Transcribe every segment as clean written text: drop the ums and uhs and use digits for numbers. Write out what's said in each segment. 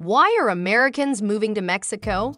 Why are Americans moving to Mexico?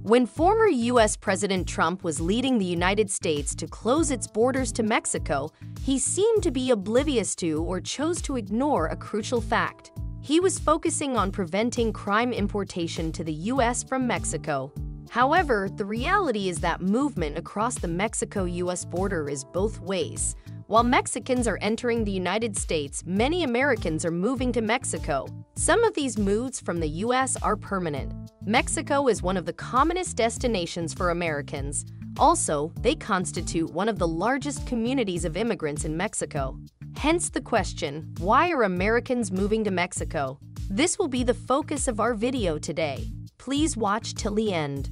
When former U.S. President Trump was leading the United States to close its borders to Mexico, he seemed to be oblivious to or chose to ignore a crucial fact. He was focusing on preventing crime importation to the U.S. from Mexico. However, the reality is that movement across the Mexico-U.S. border is both ways. While Mexicans are entering the United States, many Americans are moving to Mexico. Some of these moves from the U.S. are permanent. Mexico is one of the commonest destinations for Americans. Also, they constitute one of the largest communities of immigrants in Mexico. Hence the question, why are Americans moving to Mexico? This will be the focus of our video today. Please watch till the end.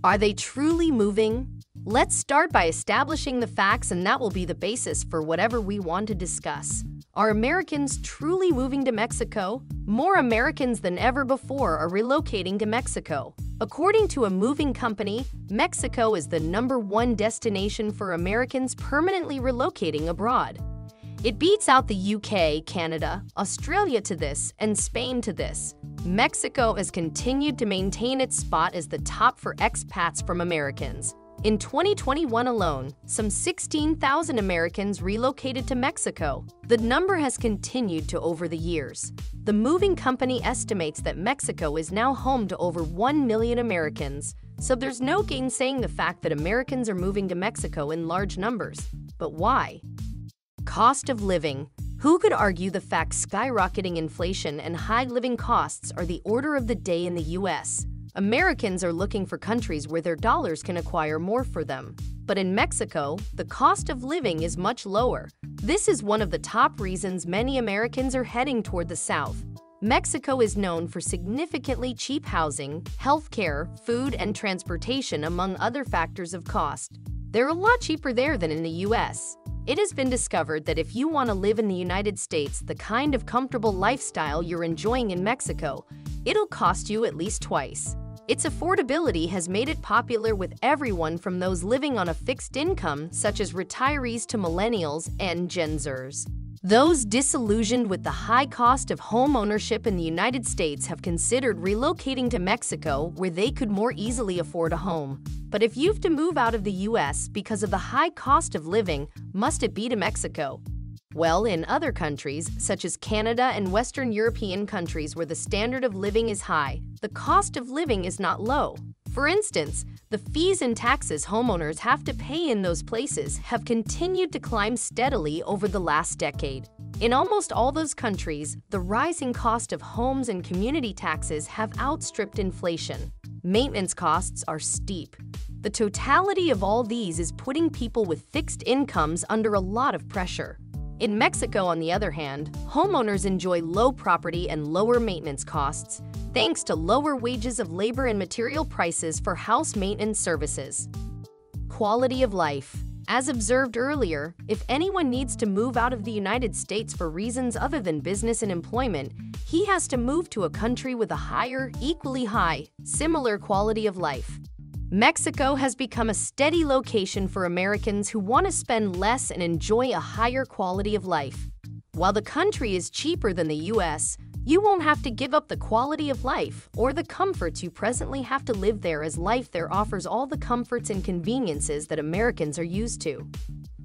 Are they truly moving? Let's start by establishing the facts, and that will be the basis for whatever we want to discuss. Are Americans truly moving to Mexico? More Americans than ever before are relocating to Mexico. According to a moving company, Mexico is the #1 destination for Americans permanently relocating abroad. It beats out the UK, Canada, Australia to this, and Spain to this. Mexico has continued to maintain its spot as the top for expats from Americans. In 2021 alone, some 16,000 Americans relocated to Mexico. The number has continued to over the years. The moving company estimates that Mexico is now home to over 1 million Americans, so there's no gainsaying the fact that Americans are moving to Mexico in large numbers. But why? Cost of living. Who could argue the fact skyrocketing inflation and high living costs are the order of the day in the U.S.? Americans are looking for countries where their dollars can acquire more for them. But in Mexico, the cost of living is much lower. This is one of the top reasons many Americans are heading toward the South. Mexico is known for significantly cheap housing, healthcare, food, and transportation, among other factors of cost. They're a lot cheaper there than in the U.S. It has been discovered that if you want to live in the United States the kind of comfortable lifestyle you're enjoying in Mexico, it'll cost you at least twice. Its affordability has made it popular with everyone from those living on a fixed income, such as retirees, to millennials and Gen Zers. Those disillusioned with the high cost of home ownership in the United States have considered relocating to Mexico, where they could more easily afford a home. But if you've to move out of the U.S. because of the high cost of living, must it be to Mexico? Well, in other countries, such as Canada and Western European countries where the standard of living is high, the cost of living is not low. For instance, the fees and taxes homeowners have to pay in those places have continued to climb steadily over the last decade. In almost all those countries, the rising cost of homes and community taxes have outstripped inflation. Maintenance costs are steep. The totality of all these is putting people with fixed incomes under a lot of pressure. In Mexico, on the other hand, homeowners enjoy low property and lower maintenance costs, thanks to lower wages of labor and material prices for house maintenance services. Quality of life. As observed earlier, if anyone needs to move out of the United States for reasons other than business and employment, he has to move to a country with a higher, equally high, similar quality of life. Mexico has become a steady location for Americans who want to spend less and enjoy a higher quality of life. While the country is cheaper than the U.S., you won't have to give up the quality of life or the comforts you presently have to live there, as life there offers all the comforts and conveniences that Americans are used to.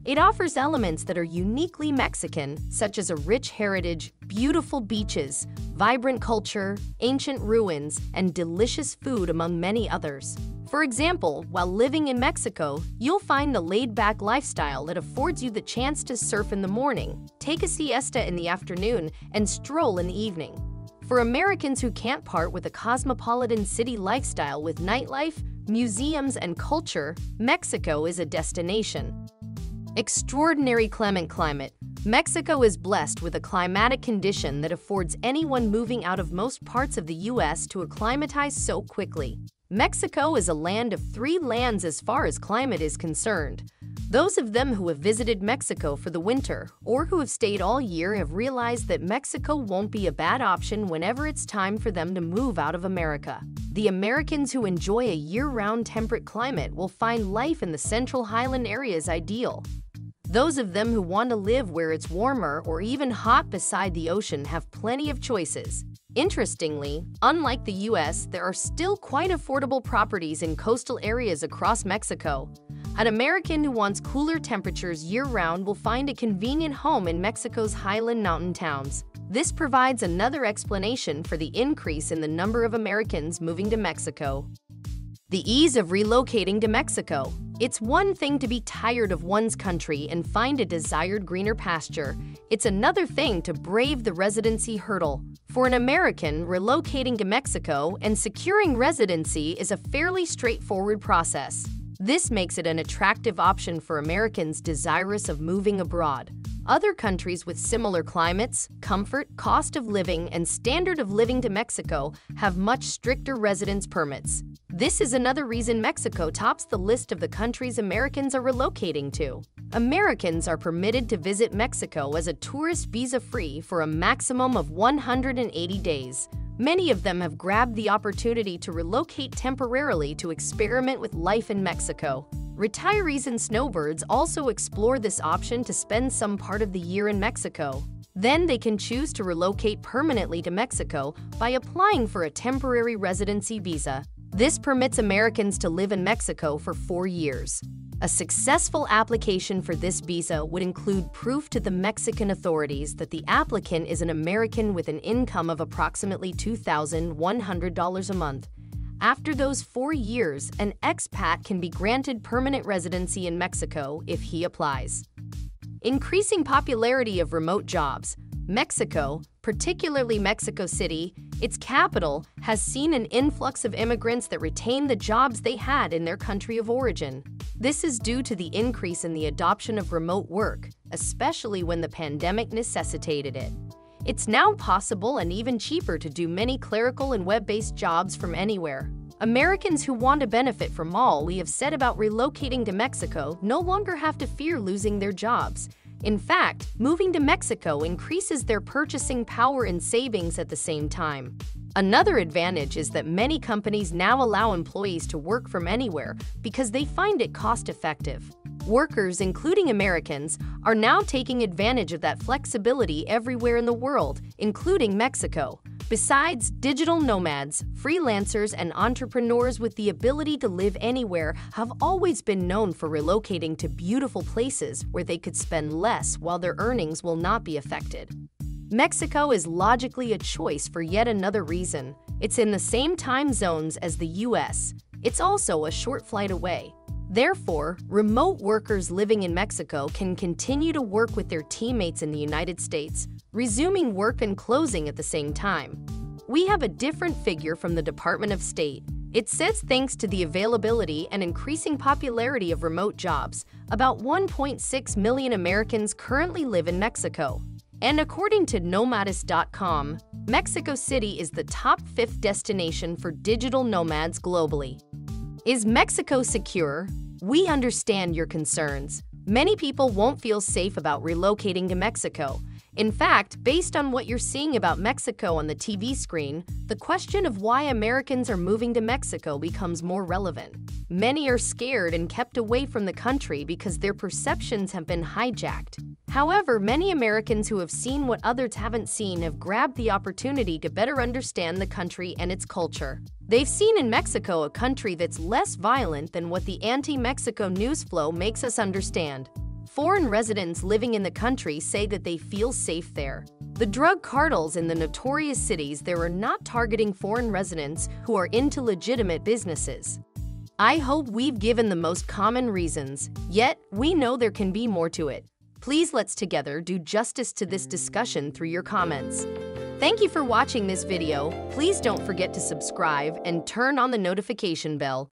It offers elements that are uniquely Mexican, such as a rich heritage, beautiful beaches, vibrant culture, ancient ruins, and delicious food, among many others. For example, while living in Mexico, you'll find the laid-back lifestyle that affords you the chance to surf in the morning, take a siesta in the afternoon, and stroll in the evening. For Americans who can't part with a cosmopolitan city lifestyle with nightlife, museums, and culture, Mexico is a destination. Extraordinary clement climate. Mexico is blessed with a climatic condition that affords anyone moving out of most parts of the U.S. to acclimatize so quickly. Mexico is a land of three lands as far as climate is concerned. Those of them who have visited Mexico for the winter or who have stayed all year have realized that Mexico won't be a bad option whenever it's time for them to move out of America. The Americans who enjoy a year-round temperate climate will find life in the central highland areas ideal. Those of them who want to live where it's warmer or even hot beside the ocean have plenty of choices. Interestingly, unlike the US, there are still quite affordable properties in coastal areas across Mexico. An American who wants cooler temperatures year-round will find a convenient home in Mexico's highland mountain towns. This provides another explanation for the increase in the number of Americans moving to Mexico. The ease of relocating to Mexico. It's one thing to be tired of one's country and find a desired greener pasture. It's another thing to brave the residency hurdle. For an American, relocating to Mexico and securing residency is a fairly straightforward process. This makes it an attractive option for Americans desirous of moving abroad. Other countries with similar climates, comfort, cost of living, and standard of living to Mexico have much stricter residence permits. This is another reason Mexico tops the list of the countries Americans are relocating to. Americans are permitted to visit Mexico as a tourist visa-free for a maximum of 180 days. Many of them have grabbed the opportunity to relocate temporarily to experiment with life in Mexico. Retirees and snowbirds also explore this option to spend some part of the year in Mexico. Then they can choose to relocate permanently to Mexico by applying for a temporary residency visa. This permits Americans to live in Mexico for 4 years. A successful application for this visa would include proof to the Mexican authorities that the applicant is an American with an income of approximately $2,100 a month. After those 4 years, an expat can be granted permanent residency in Mexico if he applies. Increasing popularity of remote jobs. Mexico, particularly Mexico City, its capital, has seen an influx of immigrants that retain the jobs they had in their country of origin. This is due to the increase in the adoption of remote work, especially when the pandemic necessitated it. It's now possible and even cheaper to do many clerical and web-based jobs from anywhere. Americans who want to benefit from all we have said about relocating to Mexico no longer have to fear losing their jobs. In fact, moving to Mexico increases their purchasing power and savings at the same time. Another advantage is that many companies now allow employees to work from anywhere because they find it cost-effective. Workers, including Americans, are now taking advantage of that flexibility everywhere in the world, including Mexico. Besides, digital nomads, freelancers, and entrepreneurs with the ability to live anywhere have always been known for relocating to beautiful places where they could spend less while their earnings will not be affected. Mexico is logically a choice for yet another reason. It's in the same time zones as the US. It's also a short flight away. Therefore, remote workers living in Mexico can continue to work with their teammates in the United States, resuming work and closing at the same time. We have a different figure from the Department of State. It says thanks to the availability and increasing popularity of remote jobs, about 1.6 million Americans currently live in Mexico. And according to Nomadist.com, Mexico City is the top 5th destination for digital nomads globally. Is Mexico secure? We understand your concerns. Many people won't feel safe about relocating to Mexico. In fact, based on what you're seeing about Mexico on the TV screen, the question of why Americans are moving to Mexico becomes more relevant. Many are scared and kept away from the country because their perceptions have been hijacked. However, many Americans who have seen what others haven't seen have grabbed the opportunity to better understand the country and its culture. They've seen in Mexico a country that's less violent than what the anti-Mexico news flow makes us understand. Foreign residents living in the country say that they feel safe there. The drug cartels in the notorious cities there are not targeting foreign residents who are into legitimate businesses. I hope we've given the most common reasons, yet we know there can be more to it. Please let's together do justice to this discussion through your comments. Thank you for watching this video. Please don't forget to subscribe and turn on the notification bell.